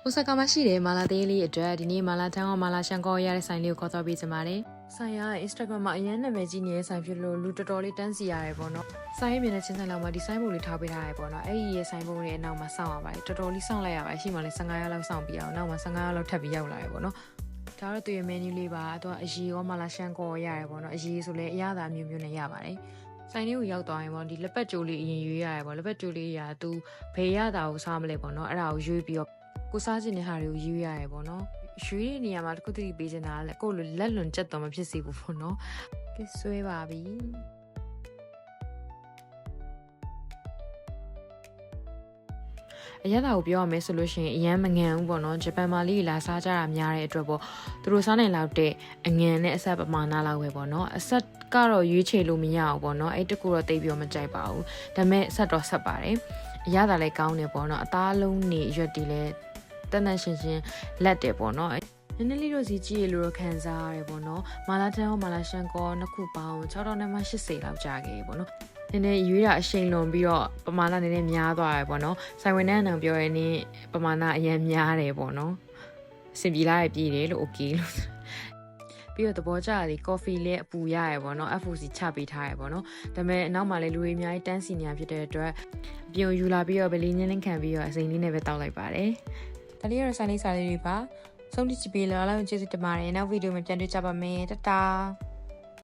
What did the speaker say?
အိုဆာကာမှာရှိတဲ့မာလာသေးလေးအတွက်ဒီနေ့မာလာထန်းကမာလာရှန်ကောရတဲ့ဆိုင်လေးကိုခေါ်သွားပေးကြပါတယ်။ဆိုင်က Instagram မှာအရင်နာမည်ကြီးနေတဲ့ဆိုင်ဖြစ်လို့လူတော်တော်လေးတန်းစီရတယ်ပေါ့နော်။ဆိုင်ရဲ့မျက်နှာချင်းဆိုင်လောက်မှာဒီဆိုင်ပုံလေးထားပေးထားရတယ်ပေါ့နော်။အဲ့ဒီရဲ့ဆိုင်ပုံလေးအနောက်မှာစောင့်ရပါတယ်။တော်တော်လေးစောင့်လိုက်ရပါတယ်။ရှိမှလည်း15ရက်လောက်စောင့်ပြီးအောင်နောက်မှာ15ရက်လောက်ထပ်ပြီးရောက်လာရပေါ့နော်။ဒါတော့သူရဲ့ menu လေးပါ။သူကအရီရောမာလာရှန်ကောရတယ်ပေါ့နော်။အရီဆိုလည်းအရသာမျိုးမျိုးနဲ့ရပါတယ်။ဆိုင်လေးကိုရောက်သွားရင်ပေါ့ဒီလက်ပတ်ကြိုးလေးအရင်ရွေးရတယ်ပေါ့လက်ပတ်ကြိုးလေးရာသူဘေးရတာကိုစားမလဲပေါ့နော်အဲ့ဒါကိုရွေးပြီးတော့ကိုစားခြင်းတဲ့ဟာတွေကိုရွေးရတယ်ပေါ့နော်ရွေးတဲ့နေရာမှာတစ်ခုတည်းပေးချင်တာလည်းကိုလိုလက်လွန်ကျက်တော့မဖြစ်စေဘူးပေါ့နော်ကဲဆွဲပါပြီအရသာကိုပြောရမယ်ဆိုလို့ရှိရင်အရန်မငံဘူးပေါ့နော်ဂျပန်မှာလေးလာစားကြတာများတဲ့အတွက်ပေါ့သူတို့စားနိုင်လောက်တဲ့အငံနဲ့အဆက်ပမာဏလောက်ပဲပေါ့နော်အဆက်ကတော့ရွေးချယ်လို့မရဘူးပေါ့နော်အဲ့တကူတော့တိတ်ပြီးမကြိုက်ပါဘူးဒါပေမဲ့ဆက်တော့ဆက်ပါတယ်အရသာလည်းကောင်းတယ်ပေါ့နော်အသားလုံးနေရွက်တီလည်းတန်တန်ရှင်းရှင်းလက်တယ်ပေါ့နော်နည်းနည်းလေးတော့စီကြည့်ရလို့ခံစားရတယ်ပေါ့နော်မာလာတန်းရောမာလာရှန်ကောနှစ်ခုပေါင်း6000နဲ့မှ80လောက်ကြာခဲ့ပေါ့နော်နည်းနည်းရွေးတာအရှိန်လွန်ပြီးတော့ပမာဏနည်းနည်းများသွားတယ်ပေါ့နော်ဆိုင်ဝင်တဲ့အနံပြောရင်းပမာဏအရင်များတယ်ပေါ့နော်စင်ပြေလာရပြည်တယ်လို့ okay လို့ပြီးတော့သဘောကျတယ် coffee လည်းအပူရရပေါ့နော် FOC ချပေးထားရပေါ့နော်ဒါပေမဲ့အနောက်မှာလည်းလူတွေအများကြီးတန်းစီနေရဖြစ်တဲ့အတွက်အပြုံယူလာပြီးတော့ဗလီညင်းလင်းခံပြီးတော့အစိမ်လေးနဲ့ပဲတောက်လိုက်ပါတယ်ဒါလေးကတော့ဆိုင်လေးစားလေးတွေပါဆုံးဖြတ်ကြည့်ပေးလို့အားလုံးကျေးဇူးတင်ပါတယ်နောက်ဗီဒီယိုမှာပြန်တွေ့ကြပါမယ်တတား